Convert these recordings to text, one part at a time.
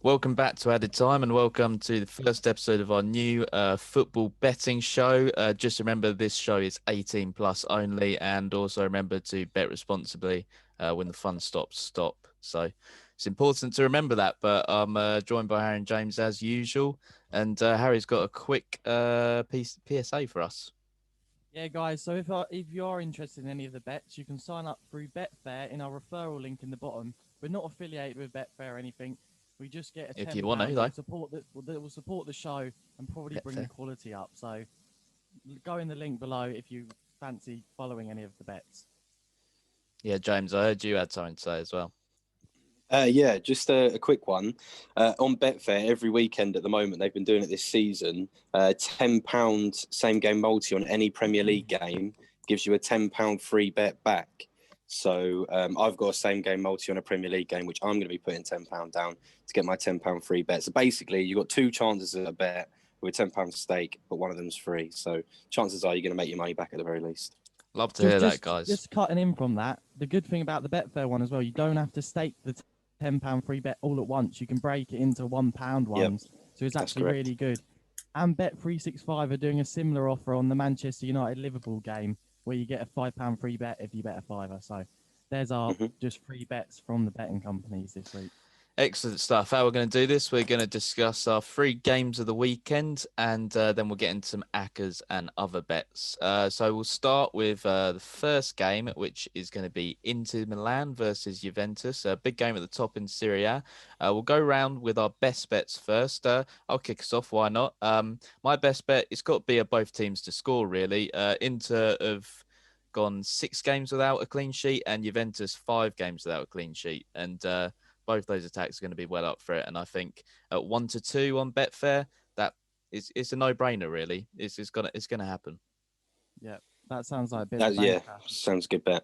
Welcome back to Added Time and welcome to the first episode of our new football betting show. Just remember this show is 18 plus only, and also remember to bet responsibly. When the fun stops, stop. So it's important to remember that. But I'm joined by Harry and James as usual, and Harry's got a quick PSA for us. Yeah, guys. So if you are interested in any of the bets, you can sign up through Betfair in our referral link in the bottom. We're not affiliated with Betfair or anything. We just get a If £10 you want to, that though. will support the show and probably bring the Betfair. quality up. So go in the link below if you fancy following any of the bets. Yeah, James, I heard you had something to say as well. Yeah, just a quick one. On Betfair, every weekend at the moment, they've been doing it this season. £10 same game multi on any Premier League game gives you a £10 free bet back. So I've got a same game multi on a Premier League game, which I'm going to be putting £10 down to get my £10 free bet. So basically, you've got two chances at a bet with a £10 stake, but one of them's free. So chances are you're going to make your money back at the very least. Love to hear that, guys. Just cutting in from that, the good thing about the Betfair one as well, you don't have to stake the £10 free bet all at once. You can break it into £1 ones. Yep. So it's actually really good. And Bet365 are doing a similar offer on the Manchester United Liverpool game where you get a £5 free bet if you bet a fiver. So there's our just free bets from the betting companies this week. Excellent stuff. How we're going to do this, we're going to discuss our three games of the weekend, and then we'll get into some ACCAs and other bets. So we'll start with the first game, which is going to be Inter Milan versus Juventus, a big game at the top in Serie A. We'll go round with our best bets first. I'll kick us off, why not? My best bet, it's got to be both teams to score, really. Inter have gone 6 games without a clean sheet, and Juventus 5 games without a clean sheet. And both those attacks are going to be well up for it. And I think at 1-2 on Betfair, it's a no-brainer, really. It's going to happen. Yeah, that sounds like a bit of a yeah, sounds a good bet.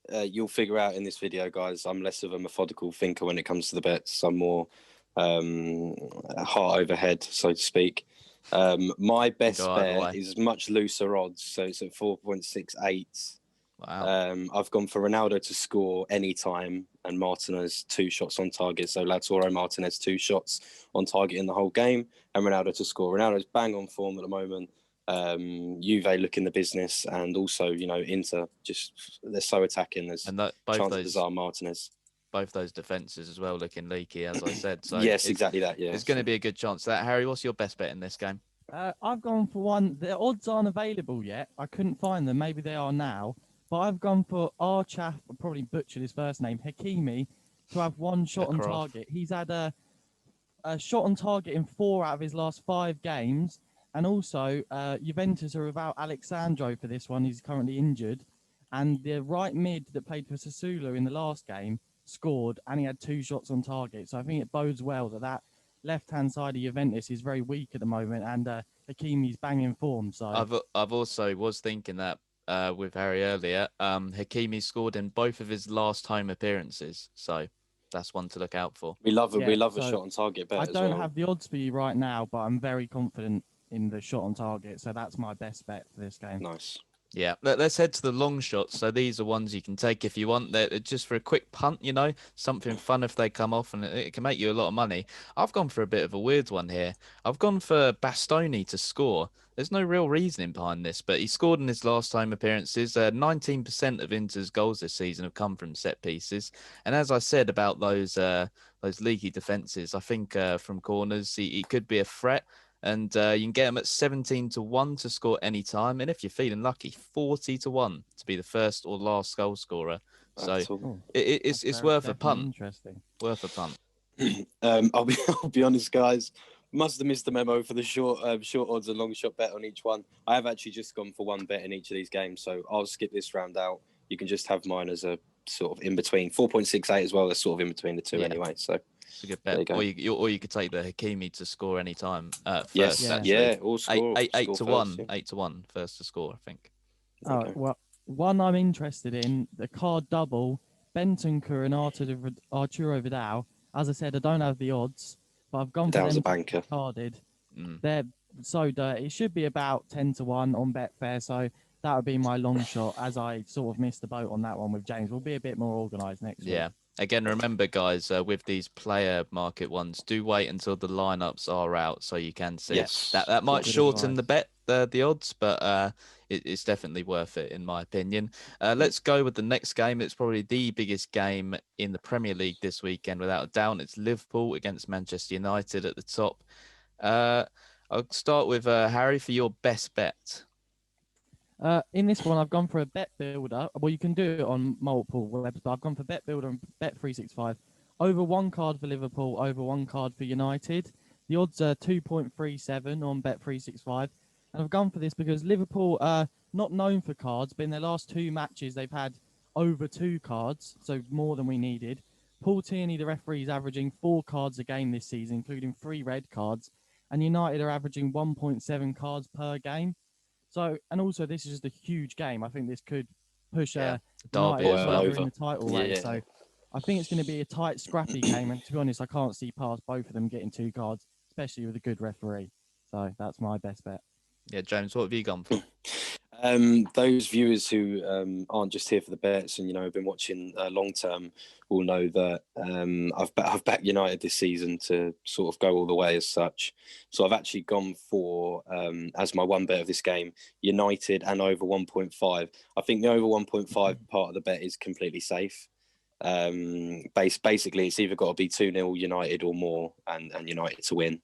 You'll figure out in this video, guys, I'm less of a methodical thinker when it comes to the bets. I'm more heart overhead, so to speak. My best bet is much looser odds, so it's at 4.68. Wow. I've gone for Ronaldo to score anytime and Martinez 2 shots on target. So Lautaro Martinez 2 shots on target in the whole game and Ronaldo to score. Ronaldo's bang on form at the moment. Juve looking the business, and also, Inter, just they're so attacking. There's chances are Martinez. Both those defences as well looking leaky, as I said. So yes, exactly that. Yeah, there's going to be a good chance of that. Harry, what's your best bet in this game? I've gone for one. The odds aren't available yet. I couldn't find them. Maybe they are now. But I've gone for our chap, I'll probably butchered his first name, Hakimi, to have 1 shot on target. He's had a shot on target in 4 out of his last 5 games. And also, Juventus are without Alexandro for this one. He's currently injured. And the right mid that played for Sassuolo in the last game scored, and he had 2 shots on target. So I think it bodes well that left-hand side of Juventus is very weak at the moment, and Hakimi's banging form. So I've also was thinking that. With Harry earlier, Hakimi scored in both of his last home appearances, so that's one to look out for. We love a shot on target bet. I don't have the odds for you right now, but I'm very confident in the shot on target, so that's my best bet for this game. Nice. Yeah, let's head to the long shots. So these are ones you can take if you want. They're just for a quick punt, something fun if they come off, and it can make you a lot of money. I've gone for a bit of a weird one here. I've gone for Bastoni to score. There's no real reasoning behind this, but he scored in his last home appearances. 19% of Inter's goals this season have come from set pieces. And as I said about those leaky defences, I think from corners, he could be a threat. And you can get him at 17-1 to score any time. And if you're feeling lucky, 40-1 to be the first or last goal scorer. So it's worth a punt. Interesting. Worth a punt. I'll be honest, guys. Must have missed the memo for the short odds and long shot bet on each one. I have actually just gone for one bet in each of these games, so I'll skip this round out. You can just have mine as a sort of in between. 4.68 as well. That's sort of in between the two anyway. So it's a good bet. Or you could take the Hakimi to score any time. First, yes, or score 8-1, 8-1 first to score, I think. Okay. Well, one I'm interested in, the card double, Bentancur and Arturo Vidal. As I said, I don't have the odds, but I've gone for them a banker. Carded. They're so dirty. It should be about 10-1 on Betfair, so that would be my long shot, as I sort of missed the boat on that one with James. We'll be a bit more organised next week. Yeah, Again, remember, guys, with these player market ones, do wait until the lineups are out so you can see. Yes. That might Good shorten advice. the odds, but it's definitely worth it in my opinion. Let's go with the next game. It's probably the biggest game in the Premier League this weekend, without a doubt. It's Liverpool against Manchester United at the top. I'll start with Harry for your best bet. In this one, I've gone for a bet builder. Well, you can do it on multiple webs, but I've gone for bet builder and Bet365. Over one card for Liverpool, over one card for United. The odds are 2.37 on Bet365. And I've gone for this because Liverpool are not known for cards, but in their last two matches, they've had over two cards, so more than we needed. Paul Tierney, the referee, is averaging 4 cards a game this season, including 3 red cards. And United are averaging 1.7 cards per game. So, and also this is just a huge game. I think this could push Derby United as well. further in the title race. Yeah. So, I think it's going to be a tight, scrappy game. And to be honest, I can't see past both of them getting 2 cards, especially with a good referee. So that's my best bet. Yeah, James, what have you gone for? Those viewers who aren't just here for the bets and have been watching long term will know that I've backed United this season to sort of go all the way as such. So I've actually gone for as my one bet of this game, United and over 1.5. I think the over 1.5 part of the bet is completely safe. Basically, it's either got to be 2-0 United or more, and United to win.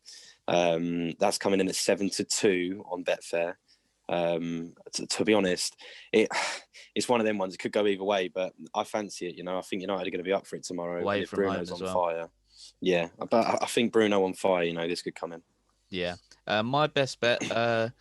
That's coming in at 7-2 on Betfair. To be honest, it's one of them ones. It could go either way, but I fancy it. I think United are going to be up for it tomorrow. Away If from home Bruno's as on well. fire, yeah. But I think Bruno on fire. This could come in. Yeah, my best bet. Found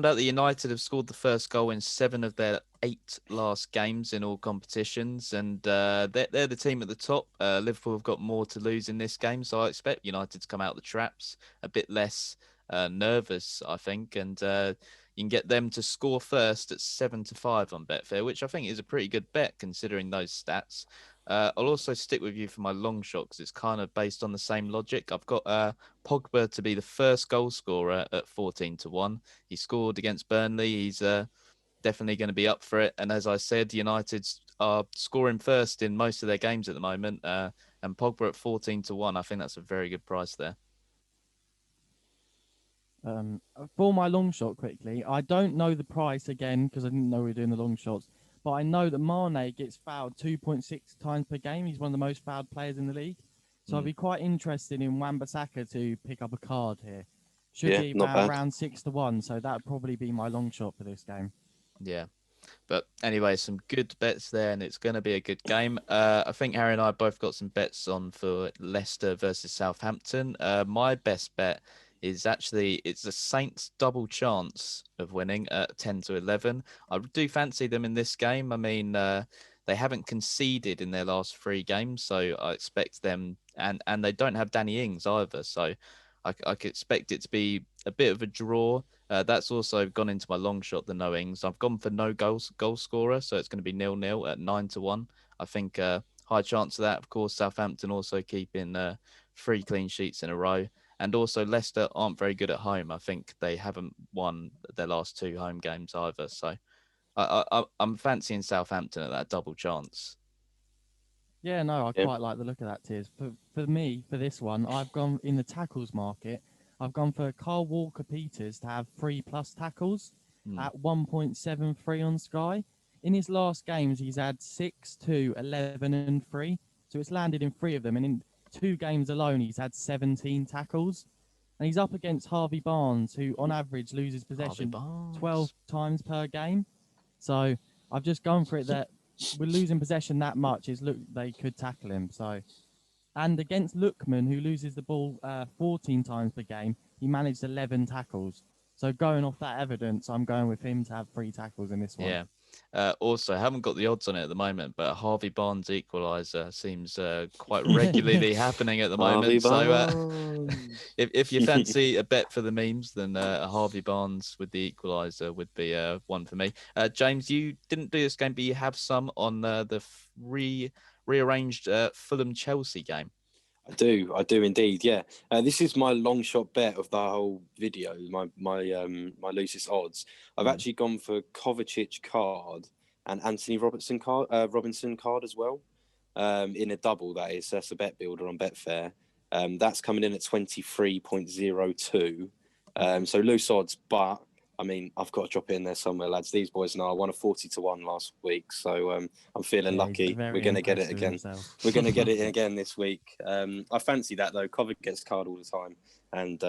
out that United have scored the first goal in 7 of their 8 last games in all competitions, and they're the team at the top. Liverpool have got more to lose in this game, so I expect United to come out the traps a bit less nervous, I think, and you can get them to score first at 7-5 on Betfair, which I think is a pretty good bet considering those stats. I'll also stick with you for my long shot because it's kind of based on the same logic. I've got Pogba to be the first goal scorer at 14-1. He scored against Burnley. He's definitely going to be up for it. And as I said, United are scoring first in most of their games at the moment. And Pogba at 14-1, I think that's a very good price there. For my long shot, quickly, I don't know the price again because I didn't know we were doing the long shots. But I know that Mane gets fouled 2.6 times per game. He's one of the most fouled players in the league. So I'd be quite interested in Wan-Bissaka to pick up a card here. Should be around 6-1. So that would probably be my long shot for this game. Yeah. But anyway, some good bets there, and it's going to be a good game. I think Harry and I both got some bets on for Leicester versus Southampton. My best bet is actually it's the Saints double chance of winning at 10-11. I do fancy them in this game. I mean, they haven't conceded in their last 3 games, so I expect them, and they don't have Danny Ings either, so I could expect it to be a bit of a draw. That's also gone into my long shot, the no Ings. I've gone for no goal scorer, so it's going to be 0-0 at 9-1. I think high chance of that. Of course, Southampton also keeping 3 clean sheets in a row. And also Leicester aren't very good at home. I think they haven't won their last 2 home games either. So I'm fancying Southampton at that double chance. Yeah, no, I quite like the look of that, Tiers. For me, for this one, I've gone in the tackles market. I've gone for Carl Walker-Peters to have 3+ tackles at 1.73 on Sky. In his last games, he's had 6, 2, 11, and 3. So it's landed in 3 of them. And in 2 games alone, he's had 17 tackles. And he's up against Harvey Barnes, who on average loses possession 12 times per game. So I've just gone for it that we're losing possession that much. They could tackle him. So, and against Lookman, who loses the ball 14 times per game, he managed 11 tackles. So going off that evidence, I'm going with him to have 3 tackles in this one. Yeah. Also, I haven't got the odds on it at the moment, but Harvey Barnes equaliser seems quite regularly happening at the moment. So if you fancy a bet for the memes, then Harvey Barnes with the equaliser would be one for me. James, you didn't do this game, but you have some on the rearranged Fulham-Chelsea game. I do indeed. Yeah, this is my long shot bet of the whole video. My loosest odds. I've actually gone for Kovacic card and Anthony Robinson card as well. in a double, that is. That's a bet builder on Betfair. That's coming in at 23.02. So loose odds, but I mean, I've got to drop it in there somewhere, lads. These boys know I won a 40-1 last week, so I'm feeling lucky. We're going to get it again. We're going to get it again this week. I fancy that, though. Kovacic gets card all the time. And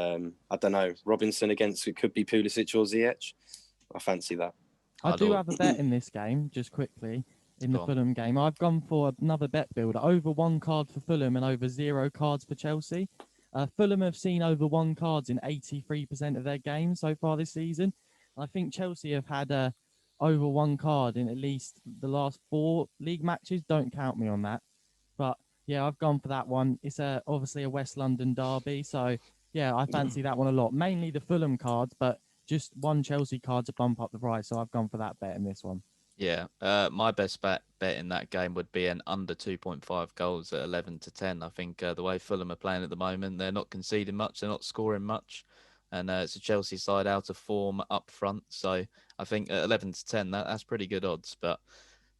I don't know, Robinson against, it could be Pulisic or Ziyech. I fancy that. I do have a bet in this game, just quickly, in the Fulham game. I've gone for another bet builder, over 1 card for Fulham and over 0 cards for Chelsea. Fulham have seen over 1 cards in 83% of their games so far this season. I think Chelsea have had over 1 card in at least the last 4 league matches. Don't count me on that. But yeah, I've gone for that one. It's obviously a West London derby. So yeah, I fancy that one a lot. Mainly the Fulham cards, but just 1 Chelsea card to bump up the price. So I've gone for that bet in this one. Yeah, my best bet in that game would be an under 2.5 goals at 11-10. I think the way Fulham are playing at the moment, they're not conceding much, they're not scoring much, and it's a Chelsea side out of form up front. So I think at 11-10, that's pretty good odds. But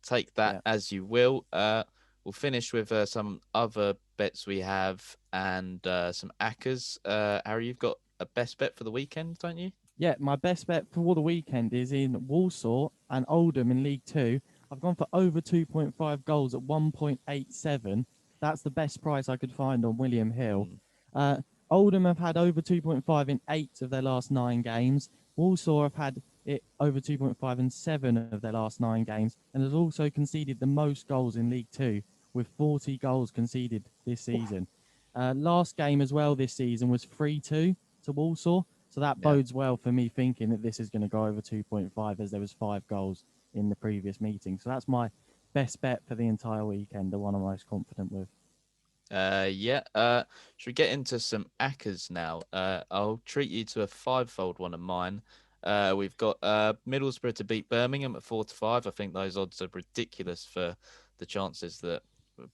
take that as you will. We'll finish with some other bets we have and some ACCAs. Harry, you've got a best bet for the weekend, don't you? Yeah, my best bet for the weekend is in Walsall and Oldham in League 2. I've gone for over 2.5 goals at 1.87. That's the best price I could find on William Hill. Oldham have had over 2.5 in 8 of their last 9 games. Walsall have had it over 2.5 in 7 of their last 9 games, and has also conceded the most goals in League 2, with 40 goals conceded this season. Last game as well this season was 3-2 to Walsall. So that bodes well for me thinking that this is going to go over 2.5, as there was 5 goals in the previous meeting. So that's my best bet for the entire weekend, the one I'm most confident with. Should we get into some ACCAs now? I'll treat you to a 5-fold one of mine. We've got Middlesbrough to beat Birmingham at 4-5. I think those odds are ridiculous for the chances that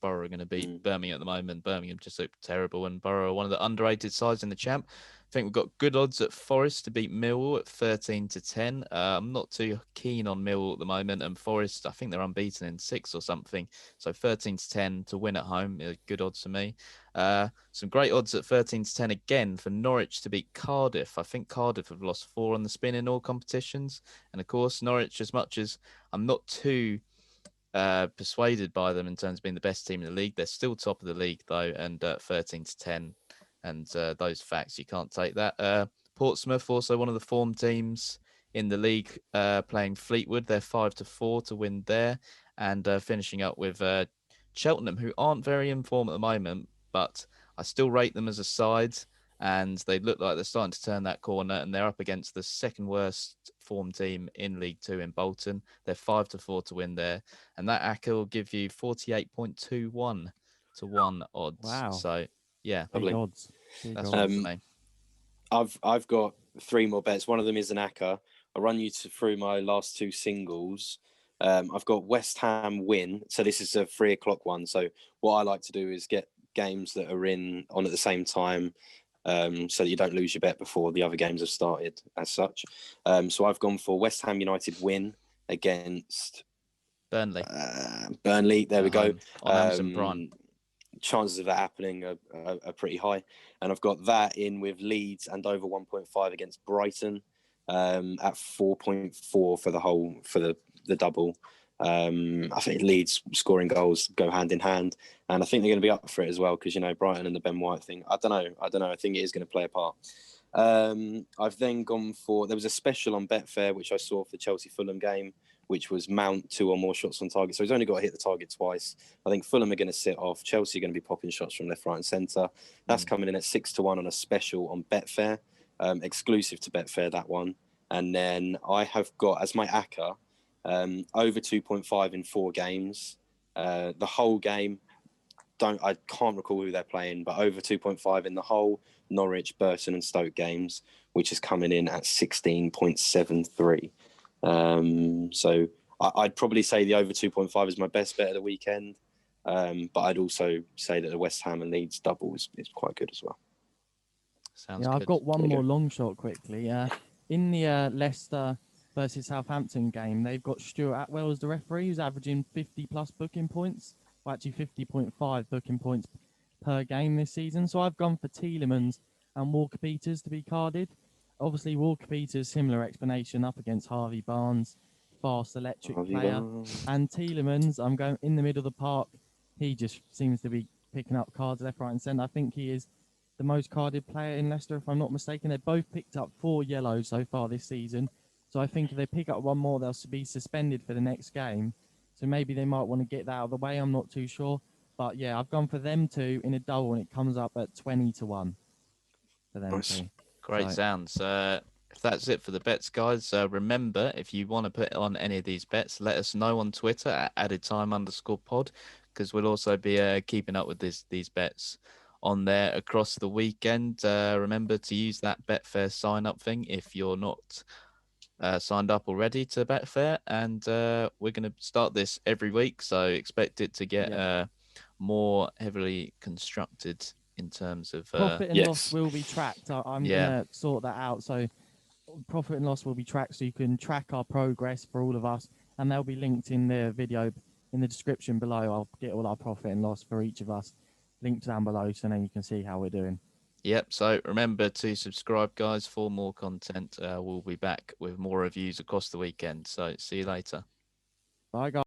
Borough are going to beat Birmingham at the moment. Birmingham just look terrible, and Borough are one of the underrated sides in the Champ. I think we've got good odds at Forest to beat Millwall at 13-10. I'm not too keen on Millwall at the moment, and Forest, I think they're unbeaten in 6 or something. So 13-10 to win at home is good odds for me. Some great odds at 13-10 again for Norwich to beat Cardiff. I think Cardiff have lost 4 on the spin in all competitions. And of course, Norwich, as much as I'm not too persuaded by them in terms of being the best team in the league, they're still top of the league though, and 13-10. And those facts, you can't take that. Portsmouth, also one of the form teams in the league, playing Fleetwood. They're 5-4 to win there. And finishing up with Cheltenham, who aren't very in form at the moment, but I still rate them as a side. And they look like they're starting to turn that corner. And they're up against the second worst form team in League 2 in Bolton. They're 5-4 to win there. And that ACCA will give you 48.21 to 1 odds. Wow. So, yeah, big odds. That's what for me. I've got 3 more bets. One of them is an ACCA. I'll run you through my last 2 singles. I've got West Ham win. So this is a 3 o'clock one. So what I like to do is get games that are on at the same time, so that you don't lose your bet before the other games have started as such. So I've gone for West Ham United win against Burnley. Burnley. There we go. On Amazon Prime. Chances of that happening are pretty high, and I've got that in with Leeds and over 1.5 against Brighton, at 4.4 for the double. I think Leeds scoring goals go hand in hand, and I think they're going to be up for it as well, because Brighton and the Ben White thing. I don't know. I think it is going to play a part. I've then gone for, there was a special on Betfair which I saw for the Chelsea Fulham game, which was Mount 2 or more shots on target. So he's only got to hit the target twice. I think Fulham are going to sit off. Chelsea are going to be popping shots from left, right, and centre. That's coming in at 6-1 on a special on Betfair, exclusive to Betfair, that one. And then I have got as my ACCA over 2.5 in 4 games. The whole game, I can't recall who they're playing, but over 2.5 in the whole Norwich, Burton, and Stoke games, which is coming in at 16.73. So I'd probably say the over 2.5 is my best bet of the weekend. But I'd also say that the West Ham and Leeds double is quite good as well. Sounds good. I've got one more long shot quickly. In the Leicester versus Southampton game, they've got Stuart Atwell as the referee, who's averaging 50 plus booking points or actually 50.5 booking points per game this season. So I've gone for Tielemans and Walker Peters to be carded. Obviously, Walker Peters, similar explanation, up against Harvey Barnes, fast electric player. And Tielemans, I'm going in the middle of the park. He just seems to be picking up cards left, right, and centre. I think he is the most carded player in Leicester, if I'm not mistaken. They've both picked up 4 yellows so far this season. So I think if they pick up one more, they'll be suspended for the next game. So maybe they might want to get that out of the way. I'm not too sure. But yeah, I've gone for them two in a double, and it comes up at 20-1 for them two. Great sounds. If that's it for the bets, guys, remember, if you want to put on any of these bets, let us know on Twitter at addedtime_pod, because we'll also be keeping up with these bets on there across the weekend. Remember to use that Betfair sign-up thing if you're not signed up already to Betfair, and we're going to start this every week, so expect it to get more heavily constructed in terms of profit and loss will be tracked. I'm going to sort that out. So profit and loss will be tracked, so you can track our progress for all of us, and they'll be linked in the video in the description below. I'll get all our profit and loss for each of us linked down below, so then you can see how we're doing. Yep, so remember to subscribe, guys, for more content. We'll be back with more reviews across the weekend, so see you later. Bye, guys.